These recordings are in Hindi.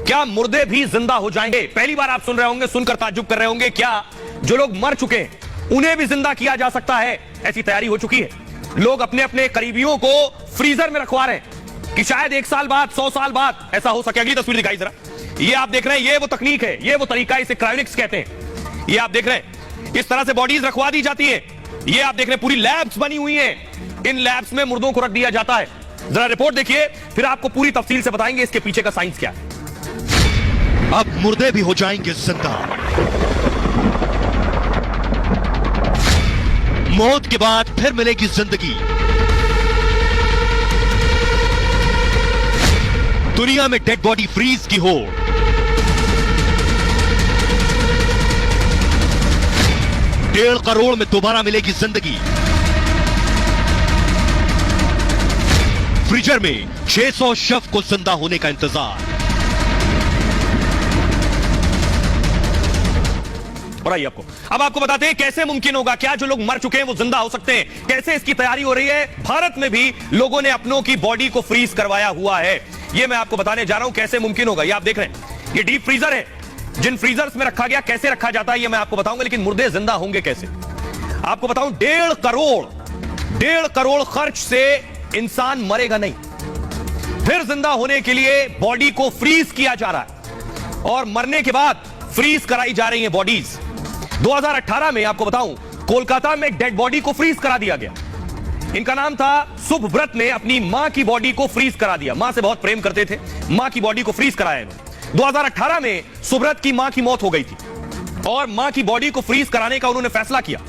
क्या मुर्दे भी जिंदा हो जाएंगे? पहली बार आप सुन रहे होंगे, सुनकर ताज्जुब कर रहे होंगे, क्या जो लोग मर चुके हैं उन्हें भी जिंदा किया जा सकता है? ऐसी तैयारी हो चुकी है। लोग अपने अपने करीबियों को फ्रीजर में रखवा रहे हैं कि शायद 1 साल बाद, 100 साल बाद ऐसा हो सके। अगली तस्वीर दिखाई जरा। ये आप देख रहे हैं, ये वो तकनीक है, ये वो तरीका है, इसे क्रायोनिक्स कहते हैं। ये आप देख रहे हैं, इस तरह से बॉडीज रखवा दी जाती है। ये आप देख रहे हैं, पूरी लैब्स बनी हुई हैं। इन लैब्स में मुर्दों को रख दिया जाता है। जरा रिपोर्ट देखिए, फिर आपको पूरी तफसील से बताएंगे इसके पीछे का साइंस क्या है। अब मुर्दे भी हो जाएंगे जिंदा। मौत के बाद फिर मिलेगी जिंदगी। दुनिया में डेड बॉडी फ्रीज की होड़। डेढ़ करोड़ में दोबारा मिलेगी जिंदगी। फ्रीजर में 600 शव को जिंदा होने का इंतजार। और आइए आपको अब आपको बताते हैं कैसे मुमकिन होगा। क्या जो लोग मर चुके हैं वो जिंदा हो सकते हैं? कैसे इसकी तैयारी हो रही है? भारत में भी लोगों ने अपनों की बॉडी को फ्रीज करवाया हुआ है। ये मैं आपको बताने जा रहा हूं कैसे मुमकिन होगा। ये आप देख रहे हैं, ये डीप फ्रीजर है। जिन फ्रीजर्स में रखा गया, कैसे रखा जाता है ये मैं आपको बताऊंगा। लेकिन मुर्दे जिंदा होंगे कैसे, आपको बताऊं। 1.5 करोड़ खर्च से इंसान मरेगा नहीं, फिर जिंदा होने के लिए बॉडी को फ्रीज किया जा रहा है और मरने के बाद फ्रीज कराई जा रही है बॉडीज। 2018 में आपको बताऊं, कोलकाता में एक डेड बॉडी को फ्रीज करा दिया गया। इनका नाम था सुभव्रत ने अपनी मां की बॉडी को फ्रीज करा दिया। मां से बहुत प्रेम करते थे, मां की बॉडी को फ्रीज कराया इन्होंने। 2018 में सुभव्रत की मां की मौत हो गई थी और मां की बॉडी को फ्रीज कराने का उन्होंने फैसला किया।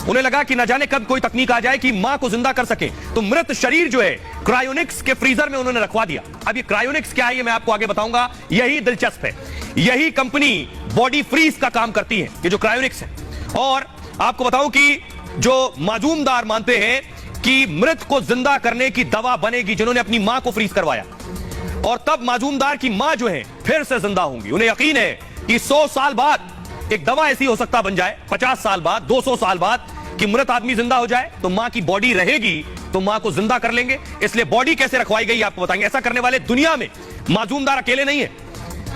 उन्हें लगा कि न जाने कब कोई तकनीक आ जाए कि मां को जिंदा कर सके, तो मृत शरीर जो है क्रायोनिक्स के फ्रीजर में उन्होंने रखवा दिया। अब ये क्रायोनिक्स क्या है ये मैं आपको आगे बताऊंगा। यही दिलचस्प है, यही कंपनी बॉडी फ्रीज का काम करती है, ये जो क्रायोनिक्स है। और आपको बताऊं कि जो माजूमदार मानते हैं कि मृत को जिंदा करने की दवा बनेगी, जिन्होंने अपनी मां को फ्रीज करवाया, और तब माजूमदार की मां जो है फिर से जिंदा होंगी। उन्हें यकीन है कि 100 साल बाद एक दवा ऐसी हो सकता बन जाए, 50 साल बाद, 200 साल बाद, कि मृत आदमी जिंदा हो जाए तो मां की बॉडी रहेगी, तो मां को जिंदा कर लेंगे। इसलिए बॉडी कैसे रखवाई गई आपको बताएंगे। ऐसा करने वाले दुनिया में माजूमदार अकेले नहीं है,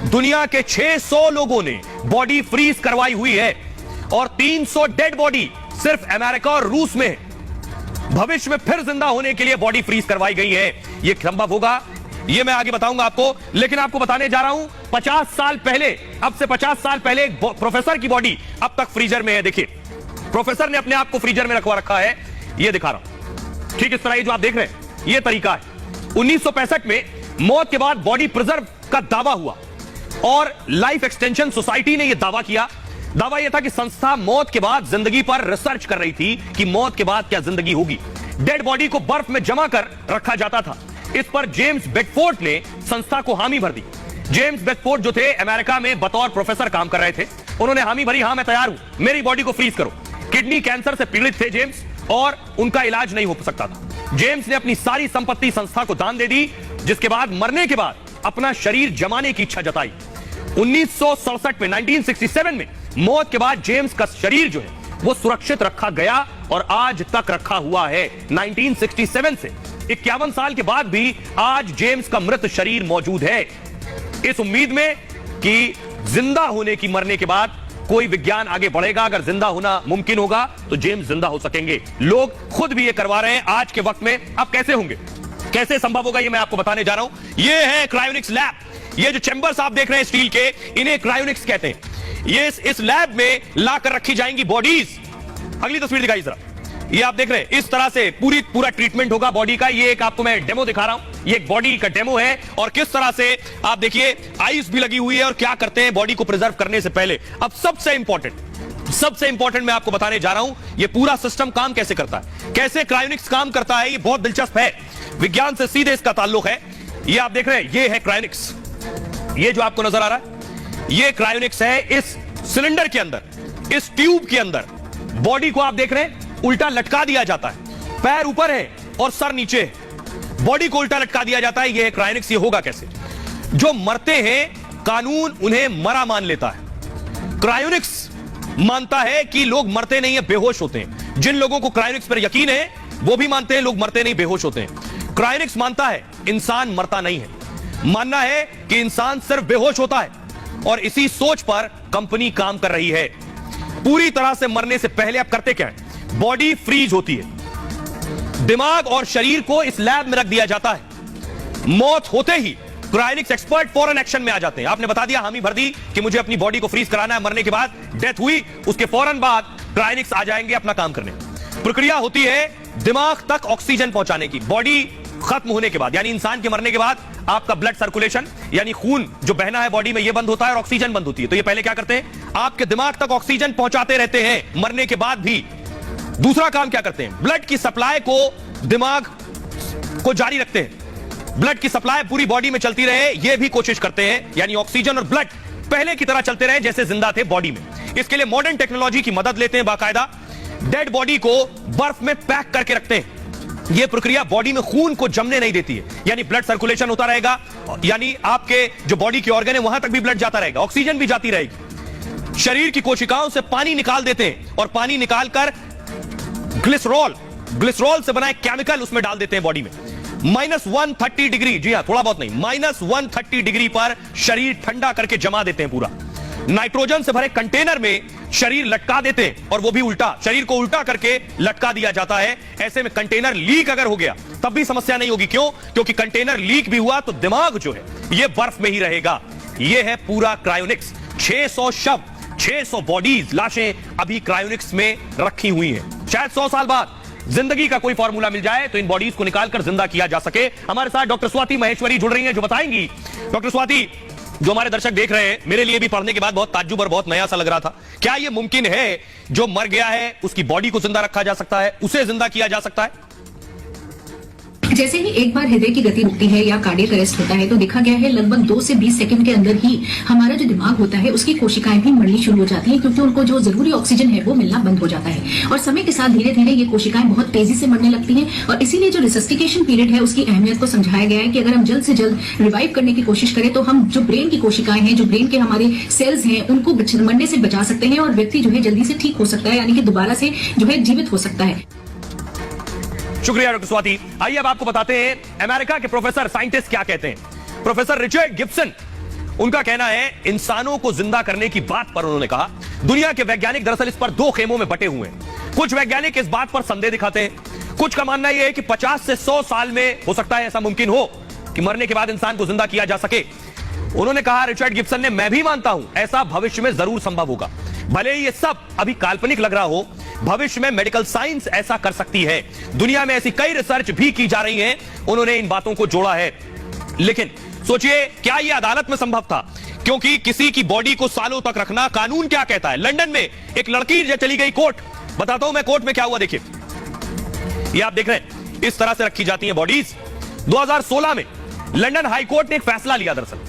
दुनिया के 600 लोगों ने बॉडी फ्रीज करवाई हुई है और 300 डेड बॉडी सिर्फ अमेरिका और रूस में है। भविष्य में फिर जिंदा होने के लिए बॉडी फ्रीज करवाई गई है। यह संभव होगा, यह मैं आगे बताऊंगा आपको। लेकिन आपको बताने जा रहा हूं, 50 साल पहले, अब से 50 साल पहले एक प्रोफेसर की बॉडी अब तक फ्रीजर में है। देखिए, प्रोफेसर ने अपने आप को फ्रीजर में रखवा रखा है। यह दिखा रहा हूं, ठीक इस तरह ये जो आप देख रहे हैं, यह तरीका है। 1965 में मौत के बाद बॉडी प्रिजर्व का दावा हुआ और लाइफ एक्सटेंशन सोसाइटी ने यह दावा किया। दावा यह था कि संस्था मौत के बाद जिंदगी पर रिसर्च कर रही थी कि मौत के बाद क्या जिंदगी होगी। डेड बॉडी को बर्फ में जमा कर रखा जाता था। इस पर जेम्स बेडफोर्ड ने संस्था को हामी भर दी। जेम्स बेडफोर्ड जो थे अमेरिका में बतौर प्रोफेसर काम कर रहे थे, उन्होंने हामी भरी, हां मैं तैयार हूं, मेरी बॉडी को फ्रीज करो। किडनी कैंसर से पीड़ित थे जेम्स और उनका इलाज नहीं हो सकता था। जेम्स ने अपनी सारी संपत्ति संस्था को दान दे दी, जिसके बाद मरने के बाद अपना शरीर जमाने की इच्छा जताई। 1967 में 1967 में मौत के बाद जेम्स का शरीर जो है वो सुरक्षित रखा गया और आज तक रखा हुआ है। 1967 से 51 साल के बाद भी आज जेम्स का मृत शरीर मौजूद है, इस उम्मीद में कि जिंदा होने की, मरने के बाद कोई विज्ञान आगे बढ़ेगा। अगर जिंदा होना मुमकिन होगा तो जेम्स जिंदा हो सकेंगे। लोग खुद भी ये करवा रहे हैं आज के वक्त में। अब कैसे होंगे, कैसे संभव होगा, ये मैं आपको बताने जा रहा हूं। ये है क्रायोनिक्स लैब। ये जो चैंबर्स आप देख रहे हैं स्टील के, इन्हें क्रायोनिक्स कहते हैं। ये इस लैब में लाकर रखी जाएंगी बॉडीज। अगली तस्वीर दिखाई जरा। ये आप देख रहे हैं, इस तरह से पूरा ट्रीटमेंट होगा बॉडी का। ये एक आपको मैं डेमो दिखा रहा हूं, ये एक बॉडी का डेमो है और किस तरह से आप देखिए आइस भी लगी हुई है और क्या करते हैं बॉडी को प्रिजर्व करने से पहले। अब सबसे इंपॉर्टेंट मैं आपको बताने जा रहा हूं, ये पूरा सिस्टम काम कैसे करता है, कैसे क्रायोनिक्स काम करता है। ये बहुत दिलचस्प है, विज्ञान से सीधे इसका ताल्लुक है। ये आप देख रहे हैं, ये है क्रायोनिक्स। ये जो आपको नजर आ रहा है, ये क्रायोनिक्स है। इस सिलेंडर के अंदर, इस ट्यूब के अंदर बॉडी को आप देख रहे हैं उल्टा लटका दिया जाता है। पैर ऊपर है और सर नीचे है, बॉडी को उल्टा लटका दिया जाता है। ये क्रायोनिक्स। ये होगा कैसे? जो मरते हैं कानून उन्हें मरा मान लेता है। क्रायोनिक्स मानता है कि लोग मरते नहीं है, बेहोश होते हैं। जिन लोगों को क्रायोनिक्स पर यकीन है वो भी मानते हैं लोग मरते नहीं, बेहोश होते हैं। क्रायोनिक्स मानता है इंसान मरता नहीं है। मानना है कि इंसान सिर्फ बेहोश होता है और इसी सोच पर कंपनी काम कर रही है। पूरी तरह से मरने से पहले आप करते क्या है? बॉडी फ्रीज होती है, दिमाग और शरीर को इस लैब में रख दिया जाता है। मौत होते ही क्रायोनिक्स एक्सपर्ट फौरन एक्शन में आ जाते हैं। आपने बता दिया, हामी भर दी कि मुझे अपनी बॉडी को फ्रीज कराना है, मरने के बाद डेथ हुई, उसके फौरन बाद क्रायोनिक्स आ जाएंगे अपना काम करने। प्रक्रिया होती है दिमाग तक ऑक्सीजन पहुंचाने की। बॉडी खत्म होने के बाद, यानी इंसान के मरने के बाद आपका ब्लड सर्कुलेशन यानी खून जो बहना है बॉडी में, यह बंद होता है और ऑक्सीजन बंद होती है। तो ये पहले क्या करते हैं? आपके दिमाग तक ऑक्सीजन पहुंचाते रहते हैं मरने के बाद भी। दूसरा काम क्या करते हैं? ब्लड की सप्लाई को दिमाग को जारी रखते हैं। ब्लड की सप्लाई पूरी बॉडी में चलती रहे, यह भी कोशिश करते हैं, यानी ऑक्सीजन और ब्लड पहले की तरह चलते रहे जैसे जिंदा थे बॉडी में। इसके लिए मॉडर्न टेक्नोलॉजी की मदद लेते हैं। बाकायदा डेड बॉडी को बर्फ में पैक करके रखते हैं। यह प्रक्रिया बॉडी में खून को जमने नहीं देती है, यानी ब्लड सर्कुलेशन होता रहेगा, यानी आपके जो बॉडी के ऑर्गन है वहां तक भी ब्लड जाता रहेगा, ऑक्सीजन भी जाती रहेगी। शरीर की कोशिकाओं से पानी निकाल देते हैं और पानी निकालकर ग्लिसरॉल से बना एक केमिकल उसमें डाल देते हैं बॉडी में। -130 डिग्री, जी हां, थोड़ा बहुत नहीं, -130 डिग्री पर शरीर ठंडा करके जमा देते हैं। पूरा नाइट्रोजन से भरे कंटेनर में शरीर लटका देते हैं, और वो भी उल्टा, शरीर को उल्टा करके लटका दिया जाता है। ऐसे में कंटेनर लीक अगर हो गया तब भी समस्या नहीं होगी। क्यों? क्योंकि कंटेनर लीक भी हुआ तो दिमाग जो है ये बर्फ में ही रहेगा। ये है पूरा क्रायोनिक्स। 600 शव, 600 बॉडीज, लाशें अभी क्रायोनिक्स में रखी हुई हैं। शायद 100 साल बाद जिंदगी का कोई फॉर्मूला मिल जाए तो इन बॉडीज को निकालकर जिंदा किया जा सके। हमारे साथ डॉक्टर स्वाति महेश्वरी जुड़ रही हैं जो बताएंगी। डॉक्टर स्वाति, जो हमारे दर्शक देख रहे हैं, मेरे लिए भी पढ़ने के बाद बहुत ताज्जुब और बहुत नया सा लग रहा था, क्या यह मुमकिन है जो मर गया है उसकी बॉडी को जिंदा रखा जा सकता है, उसे जिंदा किया जा सकता है? जैसे ही एक बार हृदय की गति रुकती है या कार्डियक अरेस्ट होता है तो देखा गया है लगभग 2 से 20 सेकंड के अंदर ही हमारा जो दिमाग होता है उसकी कोशिकाएं भी मरनी शुरू हो जाती हैं, क्योंकि उनको जो जरूरी ऑक्सीजन है वो मिलना बंद हो जाता है। और समय के साथ धीरे धीरे ये कोशिकाएं बहुत तेजी से मरने लगती हैं, और इसीलिए जो रिसस्टिकेशन पीरियड है उसकी अहमियत को समझाया गया है कि अगर हम जल्द से जल्द रिवाइव करने की कोशिश करें तो हम जो ब्रेन की कोशिकाएं हैं, जो ब्रेन के हमारे सेल्स हैं, उनको मरने से बचा सकते हैं और व्यक्ति जो है जल्दी से ठीक हो सकता है, यानी कि दोबारा से जो है जीवित हो सकता है। शुक्रिया डॉक्टर स्वाति। आइए अब आपको बताते हैं अमेरिका के प्रोफेसर साइंटिस्ट क्या कहते हैं। प्रोफेसर रिचर्ड गिब्सन, उनका कहना है इंसानों को जिंदा करने की बात पर उन्होंने कहा दुनिया के वैज्ञानिक दरअसल इस पर 2 खेमों में बटे हुए हैं। कुछ वैज्ञानिक इस बात पर संदेह दिखाते हैं, कुछ का मानना यह है कि 50 से 100 साल में हो सकता है ऐसा मुमकिन हो कि मरने के बाद इंसान को जिंदा किया जा सके। उन्होंने कहा, रिचर्ड गिब्सन ने, मैं भी मानता हूं ऐसा भविष्य में जरूर संभव होगा। भले ही ये सब अभी काल्पनिक लग रहा हो, भविष्य में मेडिकल साइंस ऐसा कर सकती है। दुनिया में ऐसी कई रिसर्च भी की जा रही हैं, उन्होंने इन बातों को जोड़ा है। लेकिन सोचिए, क्या यह अदालत में संभव था? क्योंकि किसी की बॉडी को सालों तक रखना, कानून क्या कहता है? लंदन में एक लड़की चली गई कोर्ट, बताता हूं मैं कोर्ट में क्या हुआ। देखिए, ये आप देख रहे हैं, इस तरह से रखी जाती है बॉडीज। 2016 में लंदन हाई कोर्ट ने एक फैसला लिया। दरअसल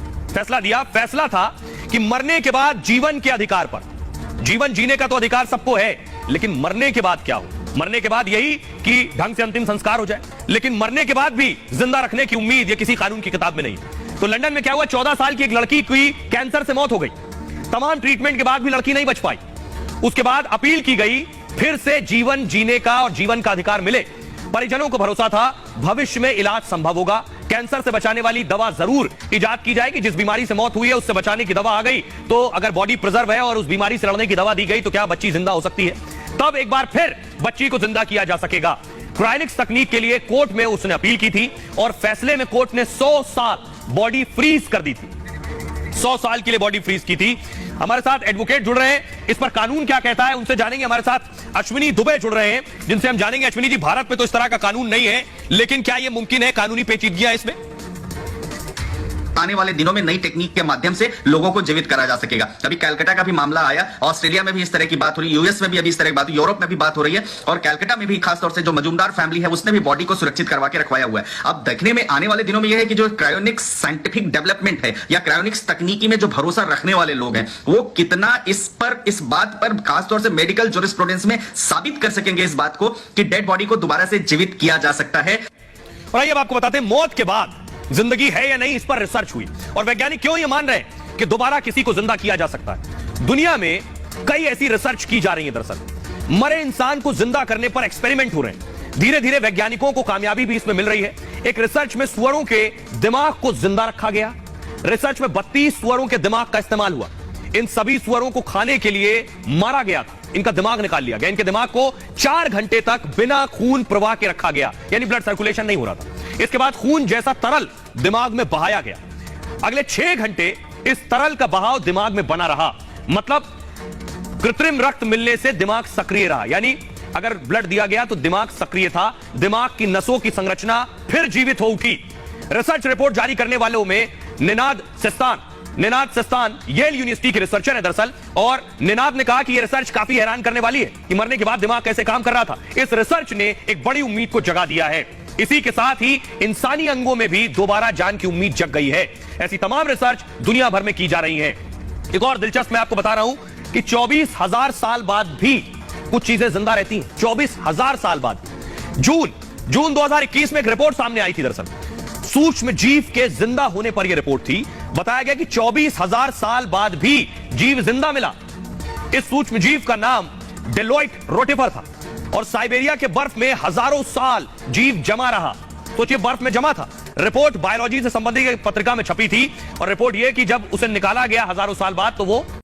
फैसला था कि मरने के बाद जीवन के अधिकार पर, जीवन जीने का तो अधिकार सबको है, लेकिन मरने के बाद क्या हो? मरने के बाद यही कि ढंग से अंतिम संस्कार हो जाए, लेकिन मरने के बाद भी जिंदा रखने की उम्मीद ये किसी कानून की किताब में नहीं। तो लंदन में क्या हुआ, 14 साल की एक लड़की की कैंसर से मौत हो गई। तमाम ट्रीटमेंट के बाद भी लड़की नहीं बच पाई। उसके बाद अपील की गई, फिर से जीवन जीने का और जीवन का अधिकार मिले। परिजनों को भरोसा था भविष्य में इलाज संभव होगा, कैंसर से बचाने वाली दवा जरूर इजाद की जाएगी। जिस बीमारी से मौत हुई है उससे बचाने की दवा आ गई, तो अगर बॉडी प्रिजर्व है और उस बीमारी से लड़ने की दवा दी गई तो क्या बच्ची जिंदा हो सकती है? तब एक बार फिर बच्ची को जिंदा किया जा सकेगा। क्रायोनिक्स तकनीक के लिए कोर्ट में उसने अपील की थी और फैसले में कोर्ट ने 100 साल बॉडी फ्रीज कर दी थी। 100 साल के लिए बॉडी फ्रीज की थी। हमारे साथ एडवोकेट जुड़ रहे हैं, इस पर कानून क्या कहता है उनसे जानेंगे। हमारे साथ अश्विनी दुबे जुड़ रहे हैं, जिनसे हम जानेंगे। अश्विनी जी, भारत में तो इस तरह का कानून नहीं है, लेकिन क्या यह मुमकिन है? कानूनी पेचीदगियां इसमें? आने वाले दिनों में नई टेक्निक के माध्यम से लोगों को जीवित करा जा सकेगा। अभी कैलकाटा का भी मामला आया, ऑस्ट्रेलिया में भी इस तरह की बात हो रही है, यूएस में भी अभी इस तरह की बात, यूरोप में भी बात हो रही है, और कैलकाटा में भी खासतौर से जो मजूमदार फैमिली है उसने भी बॉडी को सुरक्षित करवा के रखवाया हुआ है। अब देखने में आने वाले दिनों में यह है कि जो क्रायोनिक्स साइंटिफिक डेवलपमेंट है या क्रायोनिक्स तकनीकी में जो भरोसा रखने वाले लोग हैं वो कितना इस बात पर खासतौर से मेडिकल जूरिस्प्रूडेंस में साबित कर सकेंगे इस बात को कि डेड बॉडी को दोबारा से जीवित किया जा सकता है। और आइए अब आपको बताते हैं, मौत के बाद जिंदगी है या नहीं, इस पर रिसर्च हुई और वैज्ञानिक क्यों ये मान रहे हैं कि दोबारा किसी को जिंदा किया जा सकता है। दुनिया में कई ऐसी रिसर्च की जा रही है। दरअसल मरे इंसान को जिंदा करने पर एक्सपेरिमेंट हो रहे हैं। धीरे धीरे वैज्ञानिकों को कामयाबी भी इसमें मिल रही है। एक रिसर्च में सुअरों के दिमाग को जिंदा रखा गया। रिसर्च में 32 सुअरों के दिमाग का इस्तेमाल हुआ। इन सभी सुअरों को खाने के लिए मारा गया था, इनका दिमाग निकाल लिया गया। इनके दिमाग को 4 घंटे तक बिना खून प्रवाह के रखा गया, यानी ब्लड सर्कुलेशन नहीं हो रहा था। इसके बाद खून जैसा तरल दिमाग में बहाया गया। अगले 6 घंटे इस तरल का बहाव दिमाग में बना रहा, मतलब कृत्रिम रक्त मिलने से दिमाग सक्रिय रहा, यानी अगर ब्लड दिया गया तो दिमाग सक्रिय था, दिमाग की नसों की संरचना फिर जीवित हो उठी। रिसर्च रिपोर्ट जारी करने वालों में निनाद सेस्तान येल यूनिवर्सिटी के रिसर्चर है दरअसल, और निनाद ने कहा कि यह रिसर्च काफी हैरान करने वाली है कि मरने के बाद दिमाग कैसे काम कर रहा था। इस रिसर्च ने एक बड़ी उम्मीद को जगा दिया है। इसी के साथ ही इंसानी अंगों में भी दोबारा जान की उम्मीद जग गई है। ऐसी तमाम रिसर्च दुनिया भर में की जा रही है। एक और दिलचस्प मैं आपको बता रहा हूं कि 24,000 साल बाद भी कुछ चीजें जिंदा रहती हैं। 24,000 साल बाद जून 2021 में एक रिपोर्ट सामने आई थी। दरअसल सूक्ष्म जीव के जिंदा होने पर यह रिपोर्ट थी। बताया गया कि 24,000 साल बाद भी जीव जिंदा मिला। इस सूक्ष्म जीव का नाम डेलोइट रोटिफर था और साइबेरिया के बर्फ में हजारों साल जीव जमा रहा। सोचिए, बर्फ में जमा था। रिपोर्ट बायोलॉजी से संबंधित एक पत्रिका में छपी थी और रिपोर्ट यह कि जब उसे निकाला गया हजारों साल बाद तो वो